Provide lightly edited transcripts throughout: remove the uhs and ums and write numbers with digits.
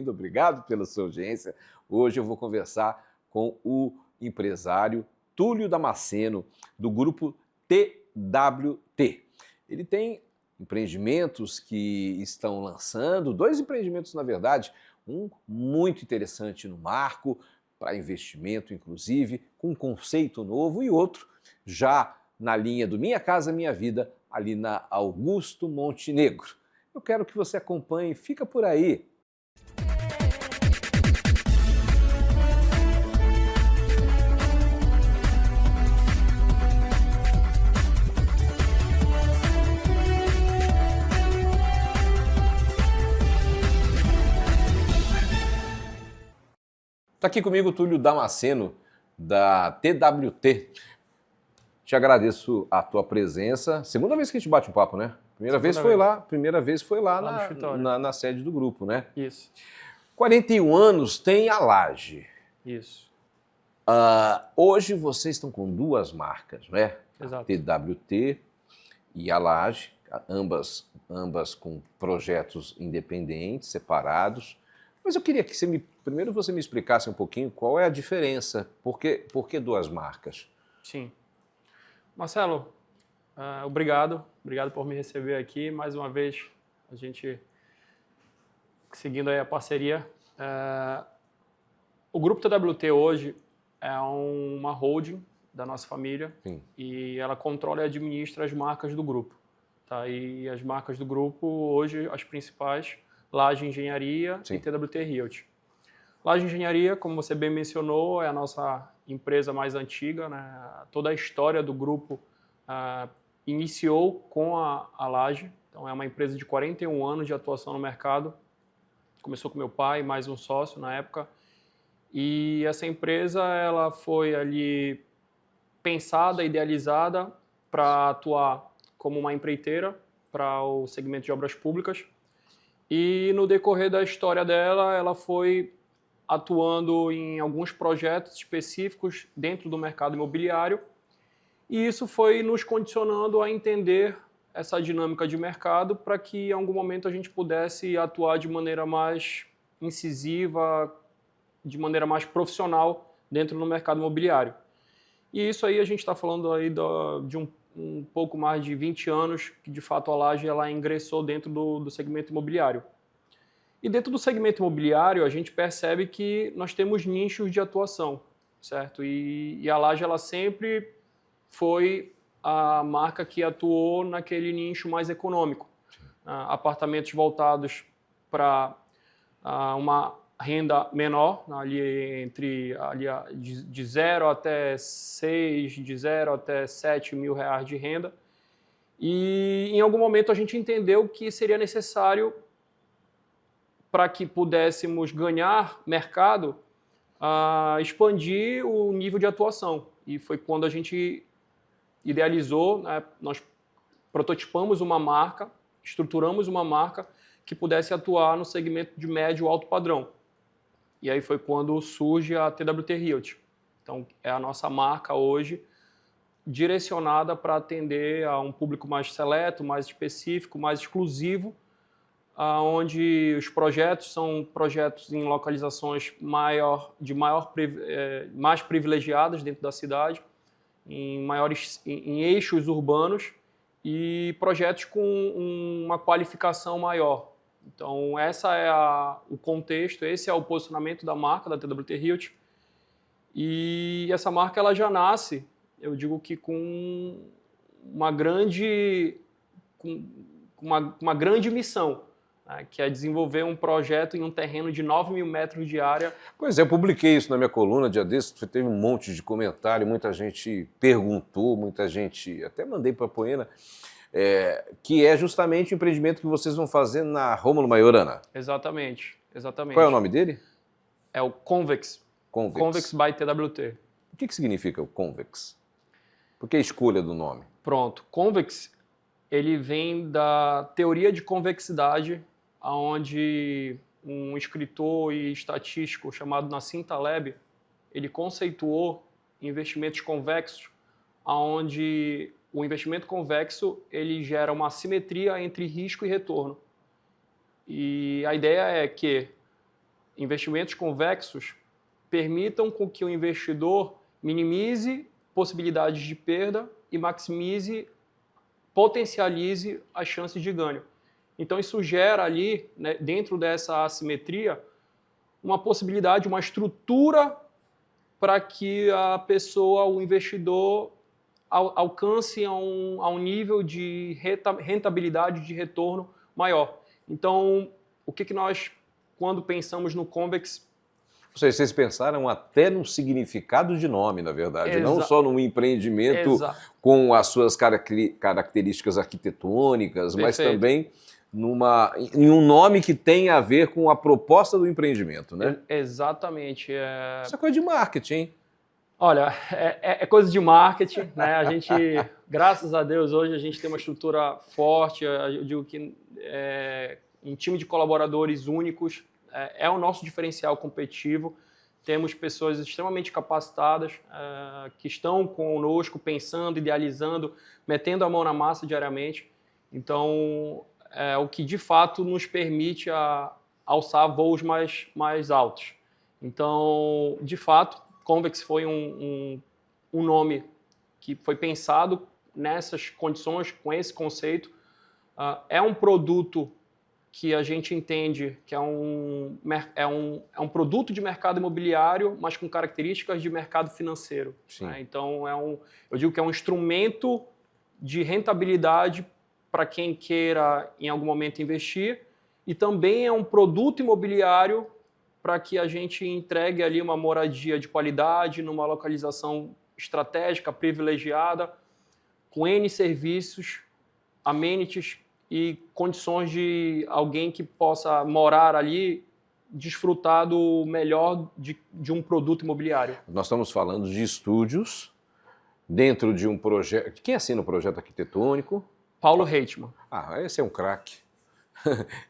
Muito obrigado pela sua audiência. Hoje eu vou conversar com o empresário Túlio Damasceno, do grupo TWT. Ele tem empreendimentos que estão lançando, dois empreendimentos na verdade, um muito interessante no marco, para investimento inclusive, com um conceito novo, e outro já na linha do Minha Casa Minha Vida, ali na Augusto Montenegro. Eu quero que você acompanhe, fica por aí. Está aqui comigo o Túlio Damasceno, da TWT. Te agradeço a tua presença. Segunda vez que a gente bate um papo, né? Primeira vez foi lá na sede do grupo, né? Isso. 41 anos tem a Laje. Isso. Hoje vocês estão com duas marcas, né? Exato. A TWT e a Laje, ambas com projetos independentes, separados. Mas eu queria que primeiro você me explicasse um pouquinho qual é a diferença, por que duas marcas? Sim. Marcelo, obrigado por me receber aqui. Mais uma vez, a gente seguindo aí a parceria. O Grupo TWT hoje é uma holding da nossa família. Sim. E ela controla e administra as marcas do grupo. Tá? E as marcas do grupo, hoje, as principais, Laje Engenharia. Sim. E TWT Realty. Laje Engenharia, como você bem mencionou, é a nossa empresa mais antiga, né? Toda a história do grupo iniciou com a Laje. Então, é uma empresa de 41 anos de atuação no mercado. Começou com meu pai, mais um sócio na época. E essa empresa ela foi ali pensada, idealizada para atuar como uma empreiteira para o segmento de obras públicas. E no decorrer da história dela, ela foi atuando em alguns projetos específicos dentro do mercado imobiliário, e isso foi nos condicionando a entender essa dinâmica de mercado para que em algum momento a gente pudesse atuar de maneira mais incisiva, de maneira mais profissional dentro do mercado imobiliário. E isso aí a gente está falando aí de um pouco mais de 20 anos que de fato a Laje ela ingressou dentro do segmento imobiliário. E dentro do segmento imobiliário, a gente percebe que nós temos nichos de atuação, certo? E a Laje ela sempre foi a marca que atuou naquele nicho mais econômico. Apartamentos voltados para uma renda menor, ali de 0 até 6, de 0 até 7 mil reais de renda. E em algum momento a gente entendeu que seria necessário, para que pudéssemos ganhar mercado, expandir o nível de atuação. E foi quando a gente idealizou, né, nós prototipamos uma marca, estruturamos uma marca que pudesse atuar no segmento de médio e alto padrão. E aí foi quando surge a TWT Realty. Então, é a nossa marca hoje direcionada para atender a um público mais seleto, mais específico, mais exclusivo, onde os projetos são projetos em localizações mais privilegiadas dentro da cidade, em eixos urbanos e projetos com uma qualificação maior. Então, essa é o contexto, esse é o posicionamento da marca da TWT Realty. E essa marca ela já nasce, eu digo que com uma grande missão, que é desenvolver um projeto em um terreno de 9 mil metros de área. Pois é, eu publiquei isso na minha coluna, dia desses, teve um monte de comentário, muita gente perguntou, muita gente, até mandei para a Poena, que é justamente o empreendimento que vocês vão fazer na Rômulo Maiorana. Exatamente. Qual é o nome dele? É o Convex. Convex by TWT. O que significa o Convex? Por que a escolha do nome? Pronto. Convex, ele vem da teoria de convexidade, onde um escritor e estatístico chamado Nassim Taleb, ele conceituou investimentos convexos, onde o investimento convexo ele gera uma assimetria entre risco e retorno. E a ideia é que investimentos convexos permitam com que o investidor minimize possibilidades de perda e maximize, potencialize as chances de ganho. Então, isso gera ali, né, dentro dessa assimetria, uma possibilidade, uma estrutura para que a pessoa, o investidor, alcance a um nível de rentabilidade, de retorno maior. Então, o que nós, quando pensamos no Convex... Ou seja, vocês pensaram até no significado de nome, na verdade, não só num empreendimento com as suas características arquitetônicas, mas também em um nome que tem a ver com a proposta do empreendimento, né? Exatamente. Isso é coisa de marketing, hein? Olha, é coisa de marketing, né? A gente, graças a Deus, hoje a gente tem uma estrutura forte, eu digo que um time de colaboradores únicos, é o nosso diferencial competitivo. Temos pessoas extremamente capacitadas que estão conosco, pensando, idealizando, metendo a mão na massa diariamente. Então, é o que de fato nos permite alçar voos mais altos. Então, de fato, Convex foi um nome que foi pensado nessas condições, com esse conceito. É um produto que a gente entende que é um produto de mercado imobiliário, mas com características de mercado financeiro. Né? Então, eu digo que é um instrumento de rentabilidade para quem queira, em algum momento, investir, e também é um produto imobiliário para que a gente entregue ali uma moradia de qualidade, numa localização estratégica, privilegiada, com N serviços, amenities e condições de alguém que possa morar ali, desfrutar do melhor de um produto imobiliário. Nós estamos falando de estúdios dentro de um projeto... Quem assina o projeto arquitetônico? Paulo Reitman. Esse é um craque.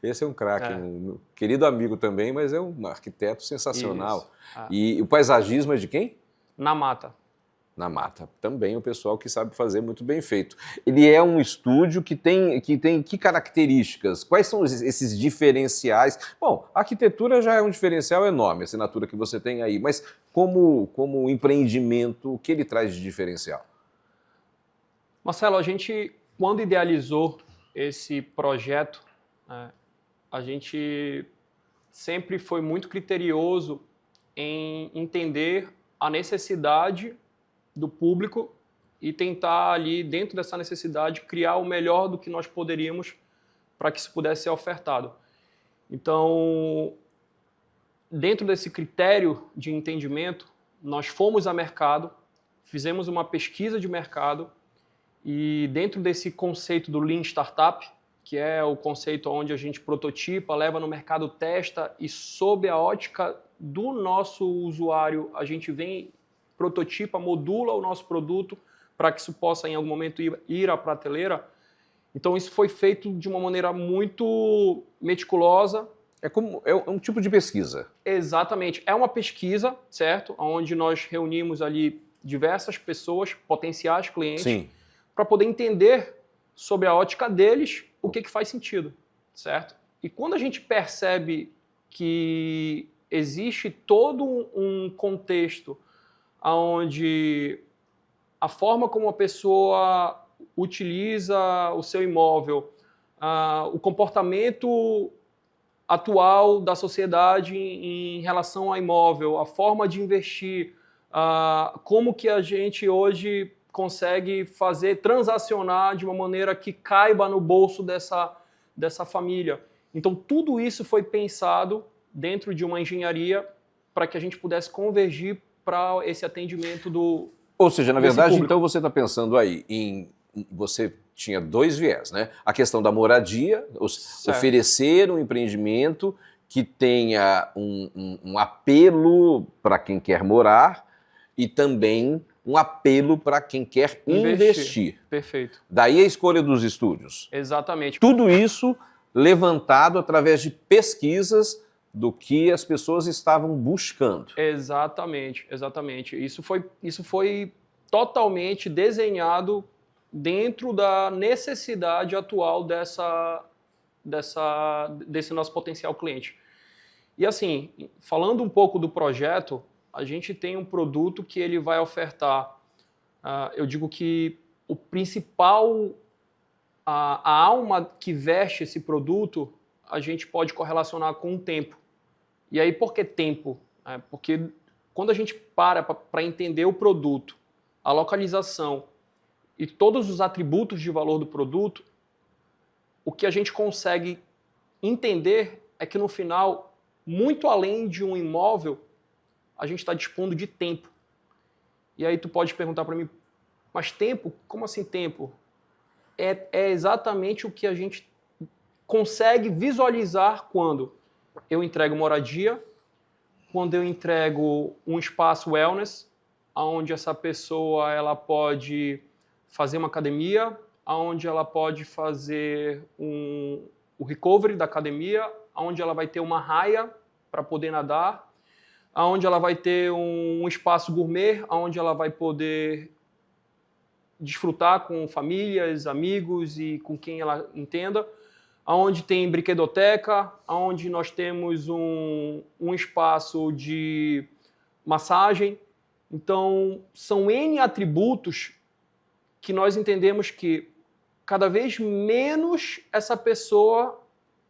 Esse é um craque, um querido amigo também, mas é um arquiteto sensacional. E o paisagismo é de quem? Na Mata. Na Mata. Também o pessoal que sabe fazer muito bem feito. Ele é um estúdio que tem que características? Quais são esses diferenciais? Bom, a arquitetura já é um diferencial enorme, a assinatura que você tem aí, mas como empreendimento, o que ele traz de diferencial? Marcelo, a gente, quando idealizou esse projeto, a gente sempre foi muito criterioso em entender a necessidade do público e tentar ali, dentro dessa necessidade, criar o melhor do que nós poderíamos para que isso pudesse ser ofertado. Então, dentro desse critério de entendimento, nós fomos a mercado, fizemos uma pesquisa de mercado e dentro desse conceito do Lean Startup, que é o conceito onde a gente prototipa, leva no mercado, testa e sob a ótica do nosso usuário, a gente vem, prototipa, modula o nosso produto para que isso possa em algum momento ir à prateleira. Então isso foi feito de uma maneira muito meticulosa. É um tipo de pesquisa. Exatamente. É uma pesquisa, certo? Onde nós reunimos ali diversas pessoas, potenciais clientes, para poder entender sobre a ótica deles o que faz sentido, certo? E quando a gente percebe que existe todo um contexto onde a forma como a pessoa utiliza o seu imóvel, o comportamento atual da sociedade em relação ao imóvel, a forma de investir, como que a gente hoje consegue transacionar de uma maneira que caiba no bolso dessa família. Então, tudo isso foi pensado dentro de uma engenharia para que a gente pudesse convergir para esse atendimento do... Ou seja, na verdade, público. Então você está pensando aí você tinha dois viés, né? A questão da moradia, oferecer um empreendimento que tenha um apelo para quem quer morar e também um apelo para quem quer investir. Perfeito. Daí a escolha dos estúdios. Exatamente. Tudo isso levantado através de pesquisas do que as pessoas estavam buscando. Exatamente. Isso foi totalmente desenhado dentro da necessidade atual desse nosso potencial cliente. E assim, falando um pouco do projeto, a gente tem um produto que ele vai ofertar, eu digo que o principal, a alma que veste esse produto, a gente pode correlacionar com o tempo. E aí, por que tempo? Porque quando a gente para entender o produto, a localização e todos os atributos de valor do produto, o que a gente consegue entender é que no final, muito além de um imóvel, a gente está dispondo de tempo. E aí tu pode perguntar para mim, mas tempo? Como assim tempo? É exatamente o que a gente consegue visualizar quando eu entrego moradia, quando eu entrego um espaço wellness, onde essa pessoa ela pode fazer uma academia, onde ela pode fazer o recovery da academia, onde ela vai ter uma raia para poder nadar, onde ela vai ter um espaço gourmet, onde ela vai poder desfrutar com famílias, amigos e com quem ela entenda, onde tem brinquedoteca, onde nós temos um espaço de massagem. Então, são N atributos que nós entendemos que cada vez menos essa pessoa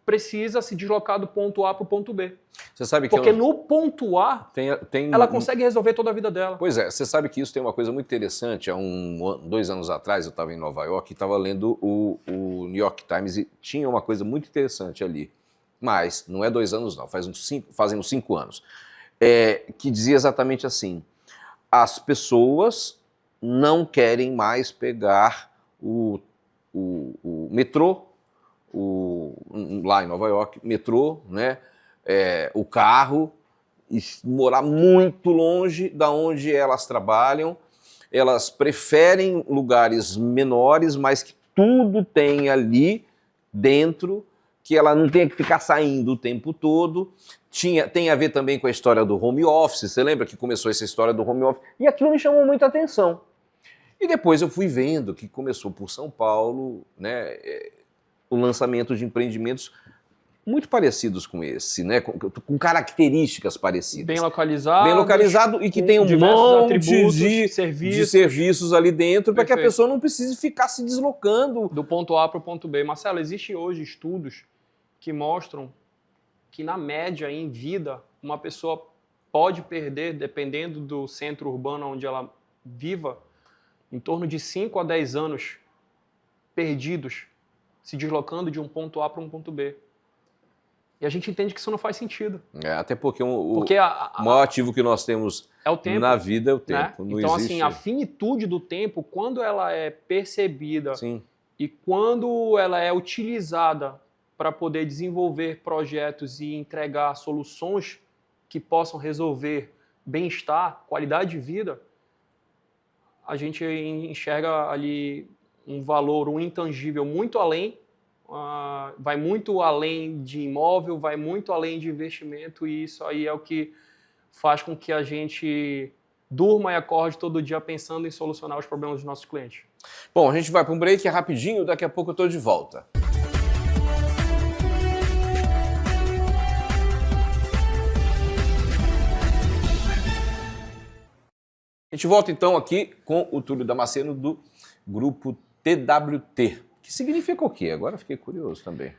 precisa se deslocar do ponto A para o ponto B. Você sabe que porque no ponto A, ela consegue resolver toda a vida dela. Pois é, você sabe que isso tem uma coisa muito interessante. Há 2 anos atrás, eu estava em Nova York e estava lendo o New York Times e tinha uma coisa muito interessante ali. Mas não é 2 anos não, fazem uns 5 anos. Que dizia exatamente assim, as pessoas não querem mais pegar o metrô, lá em Nova York, metrô, né? O carro, e morar muito longe da onde elas trabalham. Elas preferem lugares menores, mas que tudo tem ali dentro, que ela não tenha que ficar saindo o tempo todo. Tem a ver também com a história do home office. Você lembra que começou essa história do home office? E aquilo me chamou muita atenção. E depois eu fui vendo que começou por São Paulo, né, o lançamento de empreendimentos muito parecidos com esse, né, com características parecidas. Bem localizado. Bem localizado e que tem um monte de serviços ali dentro para que a pessoa não precise ficar se deslocando. Do ponto A para o ponto B. Marcelo, existem hoje estudos que mostram que, na média, em vida, uma pessoa pode perder, dependendo do centro urbano onde ela viva, em torno de 5 a 10 anos perdidos, se deslocando de um ponto A para um ponto B. E a gente entende que isso não faz sentido. Até porque o maior ativo que nós temos é o tempo, na vida é o tempo. Né? Não então, existe... assim, a finitude do tempo, quando ela é percebida Sim. e quando ela é utilizada para poder desenvolver projetos e entregar soluções que possam resolver bem-estar, qualidade de vida, a gente enxerga ali um valor, um intangível muito além, vai muito além de imóvel, vai muito além de investimento, e isso aí é o que faz com que a gente durma e acorde todo dia pensando em solucionar os problemas dos nossos clientes. Bom, a gente vai para um break rapidinho, daqui a pouco eu estou de volta. A gente volta então aqui com o Túlio Damasceno do grupo TWT. Que significa o quê? Agora fiquei curioso também.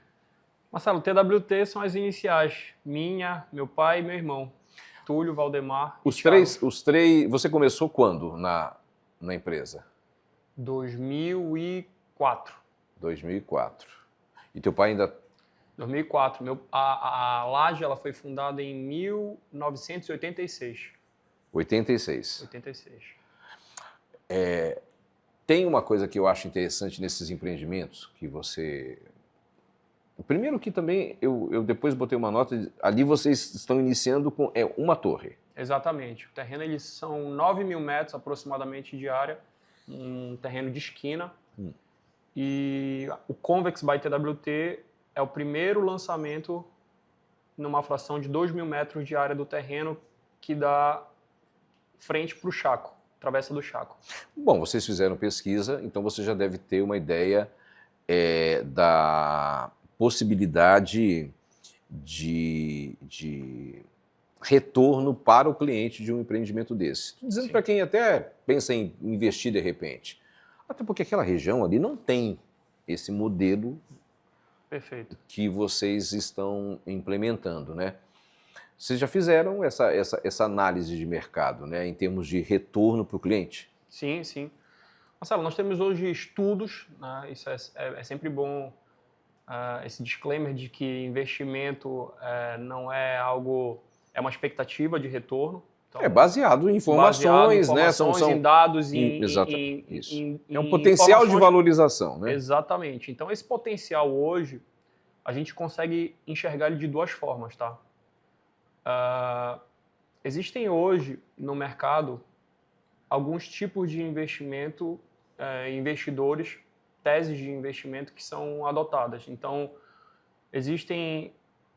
Marcelo, TWT são as iniciais. Minha, meu pai e meu irmão. Túlio, Valdemar os três. Você começou quando na empresa? 2004. 2004. E teu pai ainda... 2004. A Laje ela foi fundada em 1986. 86. 86. Tem uma coisa que eu acho interessante nesses empreendimentos, que você... Primeiro que também, eu depois botei uma nota, ali vocês estão iniciando com uma torre. Exatamente. O terreno, eles são 9.000 metros aproximadamente de área, um terreno de esquina. E o Convex by TWT é o primeiro lançamento numa fração de 2.000 metros de área do terreno que dá frente para o Chaco, Travessa do Chaco. Bom, vocês fizeram pesquisa, então você já deve ter uma ideia da possibilidade de retorno para o cliente de um empreendimento desse. Estou dizendo para quem até pensa em investir de repente. Até porque aquela região ali não tem esse modelo Perfeito. que vocês estão implementando, né? Vocês já fizeram essa análise de mercado, né, em termos de retorno para o cliente? Sim, sim. Marcelo, nós temos hoje estudos, né? Isso é sempre bom, esse disclaimer de que investimento não é algo, é uma expectativa de retorno. Então, Baseado em informações, né? Em dados, é um potencial de valorização, né? Exatamente. Então, esse potencial hoje, a gente consegue enxergar ele de duas formas, tá? Existem hoje no mercado alguns tipos de investimento, investidores, teses de investimento que são adotadas. Então, existem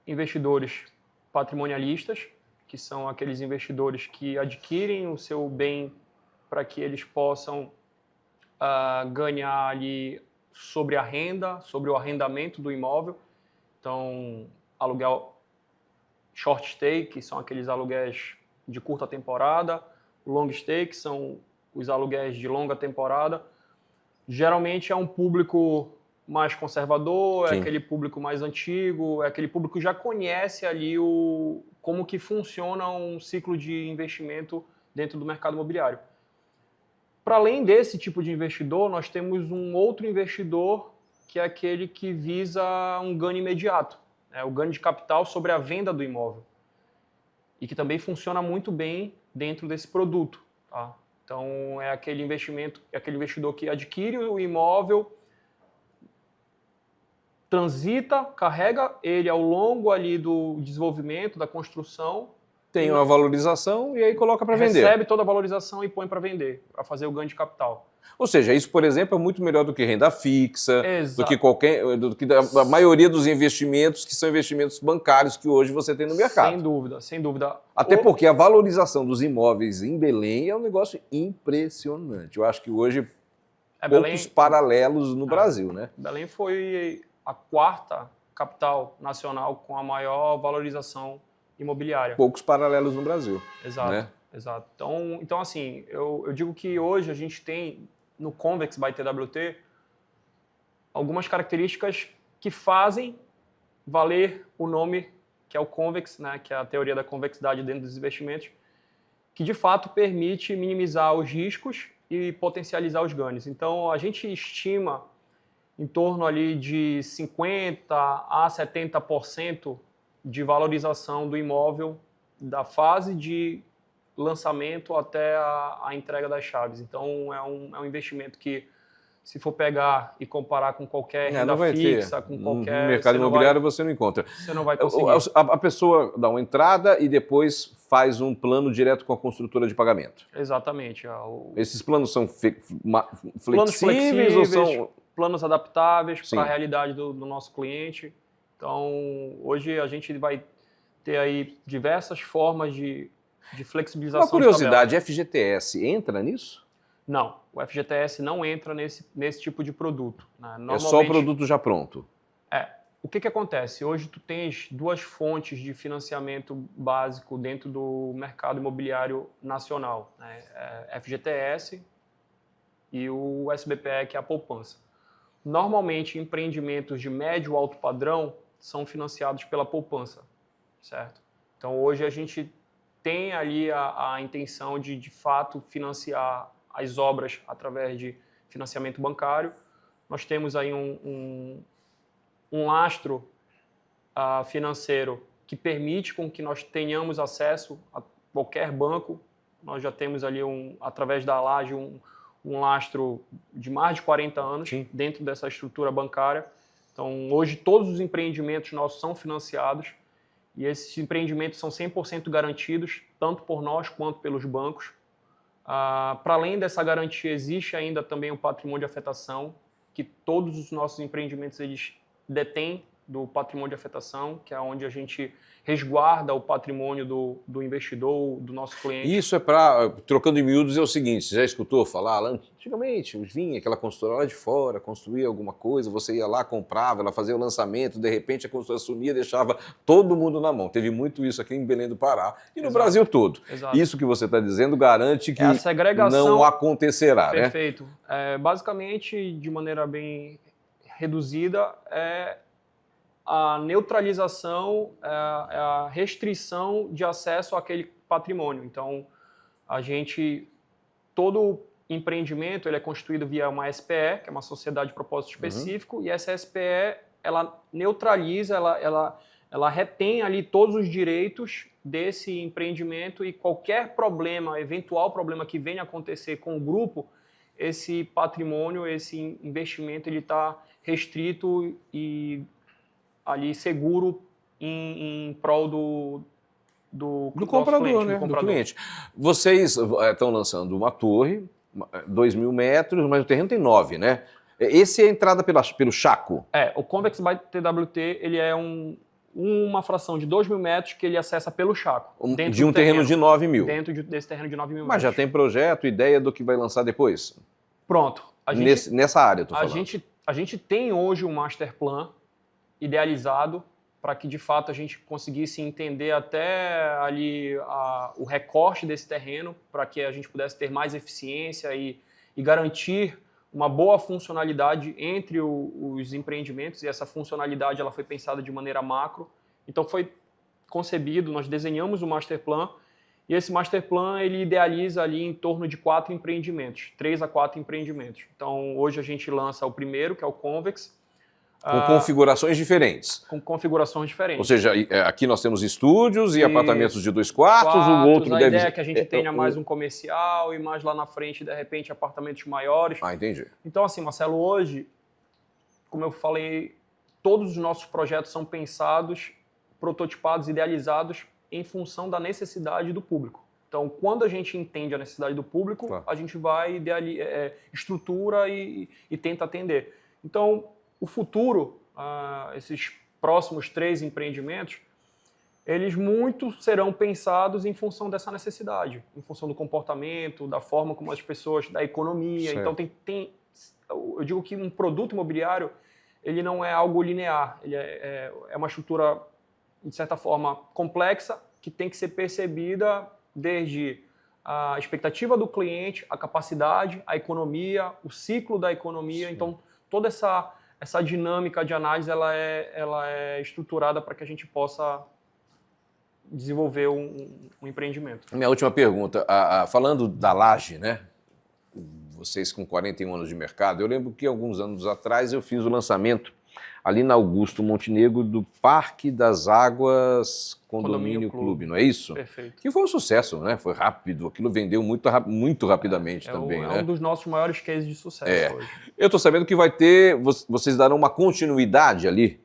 investidores patrimonialistas, que são aqueles investidores que adquirem o seu bem para que eles possam ganhar ali sobre a renda, sobre o arrendamento do imóvel. Então, aluguel short stay, que são aqueles aluguéis de curta temporada, long stay, que são os aluguéis de longa temporada. Geralmente é um público mais conservador, Sim. É aquele público mais antigo, é aquele público que já conhece ali como que funciona um ciclo de investimento dentro do mercado imobiliário. Para além desse tipo de investidor, nós temos um outro investidor que é aquele que visa um ganho imediato, o ganho de capital sobre a venda do imóvel, e que também funciona muito bem dentro desse produto, tá? Então, é aquele investidor que adquire o imóvel, transita, carrega ele ao longo ali do desenvolvimento, da construção. Tem uma valorização e aí coloca para vender. Recebe toda a valorização e põe para vender, para fazer o ganho de capital. Ou seja, isso, por exemplo, é muito melhor do que renda fixa, Exato. do que a maioria dos investimentos que são investimentos bancários que hoje você tem no mercado. Sem dúvida, sem dúvida. Até porque a valorização dos imóveis em Belém é um negócio impressionante. Eu acho que hoje poucos paralelos no Brasil, né? Belém foi a quarta capital nacional com a maior valorização imobiliária. Poucos paralelos no Brasil. Exato, né? Exato. Então assim, eu digo que hoje a gente tem no Convex by TWT algumas características que fazem valer o nome que é o Convex, né, que é a teoria da convexidade dentro dos investimentos, que de fato permite minimizar os riscos e potencializar os ganhos. Então a gente estima em torno ali de 50% a 70% de valorização do imóvel da fase de lançamento até a entrega das chaves. Então, é um investimento que, se for pegar e comparar com qualquer renda fixa, com qualquer... No mercado imobiliário você não encontra. Você não vai conseguir. A pessoa dá uma entrada e depois faz um plano direto com a construtora de pagamento. Exatamente. Esses planos são planos flexíveis ou são... Planos adaptáveis para a realidade do nosso cliente. Então, hoje a gente vai ter aí diversas formas de flexibilização. Uma curiosidade, FGTS entra nisso? Não, o FGTS não entra nesse tipo de produto, né? É só o produto já pronto? O que acontece? Hoje tu tens duas fontes de financiamento básico dentro do mercado imobiliário nacional, né? FGTS e o SBPE, que é a poupança. Normalmente, empreendimentos de médio ou alto padrão são financiados pela poupança, certo? Então, hoje a gente tem ali a intenção de fato, financiar as obras através de financiamento bancário. Nós temos aí um lastro financeiro que permite com que nós tenhamos acesso a qualquer banco. Nós já temos ali, através da Laje, um lastro de mais de 40 anos dentro dessa estrutura bancária. Então, hoje, todos os empreendimentos nossos são financiados e esses empreendimentos são 100% garantidos, tanto por nós quanto pelos bancos. Para além dessa garantia, existe ainda também o patrimônio de afetação, que todos os nossos empreendimentos eles detêm do patrimônio de afetação, que é onde a gente resguarda o patrimônio do investidor, do nosso cliente. Isso é para, trocando em miúdos, é o seguinte, você já escutou falar lá, antigamente vinha aquela construtora lá de fora, construía alguma coisa, você ia lá, comprava, ela fazia o lançamento, de repente a construtora sumia, deixava todo mundo na mão. Teve muito isso aqui em Belém do Pará e no Brasil todo. Exato. Isso que você está dizendo garante que a segregação, não acontecerá, perfeito. Né? Basicamente, de maneira bem reduzida, a neutralização, a restrição de acesso àquele patrimônio. Então, todo empreendimento ele é constituído via uma SPE, que é uma sociedade de propósito específico, e essa SPE, ela neutraliza, ela retém ali todos os direitos desse empreendimento e qualquer problema, eventual problema que venha a acontecer com o grupo, esse patrimônio, esse investimento, ele está restrito e ali seguro em prol do comprador, cliente, né? do comprador. Do cliente. Vocês estão lançando uma torre, 2.000 metros, mas o terreno tem 9, né? Esse é a entrada pelo Chaco? O Convex by TWT, ele é uma fração de 2.000 metros que ele acessa pelo Chaco. De um terreno de 9.000? Dentro desse terreno de 9.000 metros. Mas já tem projeto, ideia do que vai lançar depois? Pronto. Nessa área, eu tô falando. A gente tem hoje um master plan idealizado para que, de fato, a gente conseguisse entender até ali o recorte desse terreno, para que a gente pudesse ter mais eficiência e garantir uma boa funcionalidade entre os empreendimentos, e essa funcionalidade ela foi pensada de maneira macro. Então foi concebido, nós desenhamos o master plan, e esse master plan ele idealiza ali em torno de 4 empreendimentos, 3 a 4 empreendimentos. Então hoje a gente lança o primeiro, que é o Convex, com configurações diferentes. Com configurações diferentes. Ou seja, aqui nós temos estúdios e apartamentos de 2 quartos, o outro a deve... A ideia é que a gente tenha mais um comercial e mais lá na frente, de repente, apartamentos maiores. Entendi. Então, assim, Marcelo, hoje, como eu falei, todos os nossos projetos são pensados, prototipados, idealizados em função da necessidade do público. Então, quando a gente entende a necessidade do público, claro, a gente vai, estrutura e tenta atender. Então, o futuro, esses próximos 3 empreendimentos, eles muito serão pensados em função dessa necessidade, em função do comportamento, da forma como as pessoas, da economia. Certo. Então, eu digo que um produto imobiliário, ele não é algo linear, ele é uma estrutura, de certa forma, complexa, que tem que ser percebida desde a expectativa do cliente, a capacidade, a economia, o ciclo da economia. Sim. Então, toda essa dinâmica de análise ela é estruturada para que a gente possa desenvolver um empreendimento. Minha última pergunta, falando da laje, né? Vocês com 41 anos de mercado, eu lembro que alguns anos atrás eu fiz o lançamento ali na Augusto Montenegro do Parque das Águas Condomínio Clube, não é isso? Perfeito. Que foi um sucesso, né? Foi rápido, aquilo vendeu muito rapidamente também, né? É um dos nossos maiores cases de sucesso hoje. Eu estou sabendo que vai ter, vocês darão uma continuidade ali,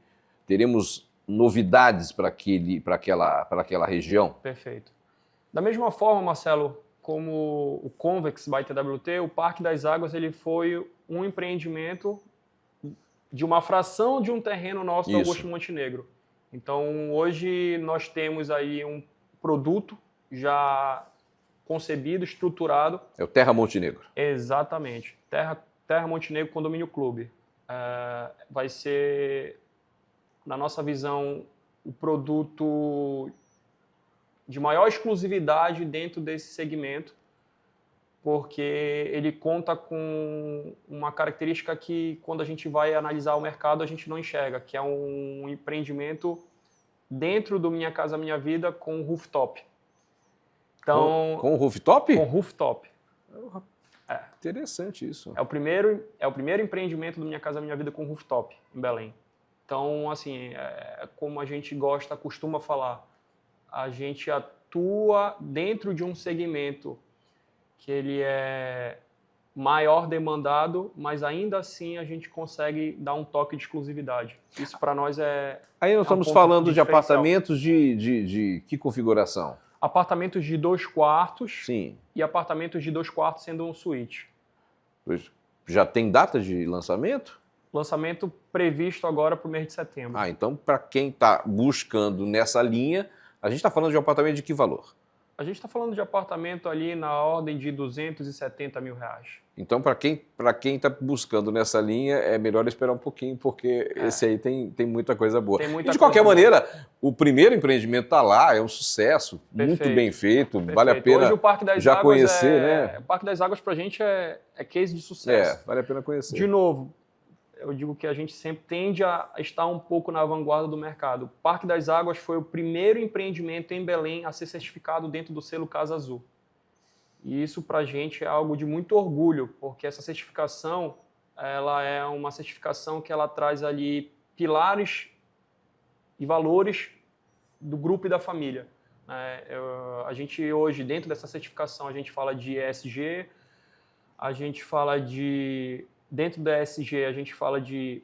teremos novidades para aquela região? Perfeito. Da mesma forma, Marcelo, como o Convex by TWT, o Parque das Águas ele foi um empreendimento de uma fração de um terreno nosso do Augusto Montenegro. Então, hoje nós temos aí um produto já concebido, estruturado. É o Terra Montenegro. Exatamente. Terra Montenegro Condomínio Clube. Vai ser, na nossa visão, o produto de maior exclusividade dentro desse segmento, porque ele conta com uma característica que, quando a gente vai analisar o mercado, a gente não enxerga, que é um empreendimento dentro do Minha Casa Minha Vida com rooftop. Então, com rooftop? Com rooftop. Interessante isso. É o primeiro empreendimento do Minha Casa Minha Vida com rooftop, em Belém. Então, assim, como a gente costuma falar, a gente atua dentro de um segmento que ele é maior demandado, mas ainda assim a gente consegue dar um toque de exclusividade. Isso para nós é... Aí nós estamos falando de apartamentos de que configuração? Apartamentos de 2 quartos. Sim. E apartamentos de 2 quartos sendo um suíte. Já tem data de lançamento? Lançamento previsto agora para o mês de setembro. Ah, então para quem está buscando nessa linha, a gente está falando de um apartamento de que valor? A gente está falando de apartamento ali na ordem de R$270 mil. Então, para quem está buscando nessa linha, é melhor esperar um pouquinho, porque esse aí tem muita coisa boa. Muita e de qualquer boa. maneira, o primeiro empreendimento está lá, é um sucesso, Perfeito. muito bem feito, Perfeito. vale a pena Hoje, o Parque das já Águas conhecer, né? O Parque das Águas para a gente é case de sucesso. Vale a pena conhecer. De novo, eu digo que a gente sempre tende a estar um pouco na vanguarda do mercado. O Parque das Águas foi o primeiro empreendimento em Belém a ser certificado dentro do selo Casa Azul. E isso para a gente é algo de muito orgulho, porque essa certificação, ela é uma certificação que ela traz ali pilares e valores do grupo e da família. A gente hoje, dentro dessa certificação, a gente fala de ESG, a gente fala de... Dentro da ESG, a gente fala de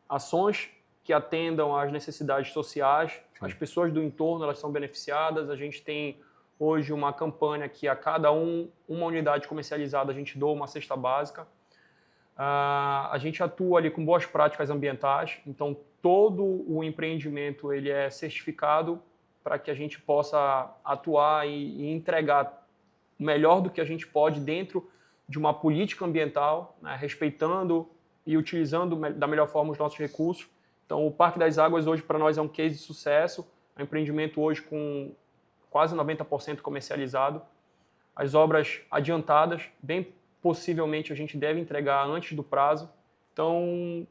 ações que atendam às necessidades sociais. As pessoas do entorno, elas são beneficiadas. A gente tem hoje uma campanha que a cada uma unidade comercializada a gente doa uma cesta básica. A gente atua ali com boas práticas ambientais. Então, todo o empreendimento ele é certificado para que a gente possa atuar e entregar o melhor do que a gente pode dentro de uma política ambiental, né, respeitando e utilizando da melhor forma os nossos recursos. Então, o Parque das Águas hoje para nós é um case de sucesso, é um empreendimento hoje com quase 90% comercializado. As obras adiantadas, bem possivelmente a gente deve entregar antes do prazo. Então,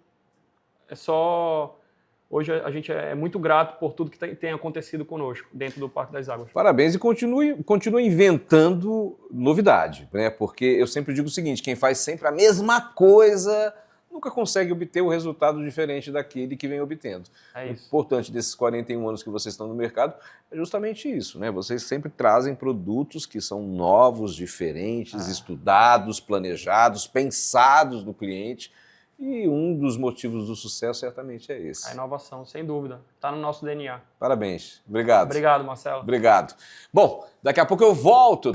hoje a gente é muito grato por tudo que tem acontecido conosco dentro do Parque das Águas. Parabéns e continue inventando novidade, né? Porque eu sempre digo o seguinte, quem faz sempre a mesma coisa nunca consegue obter o resultado diferente daquele que vem obtendo. É isso. O importante desses 41 anos que vocês estão no mercado é justamente isso, né? Vocês sempre trazem produtos que são novos, diferentes, estudados, planejados, pensados no cliente. E um dos motivos do sucesso certamente é esse. A inovação, sem dúvida. Está no nosso DNA. Parabéns. Obrigado. Obrigado, Marcelo. Obrigado. Bom, daqui a pouco eu volto.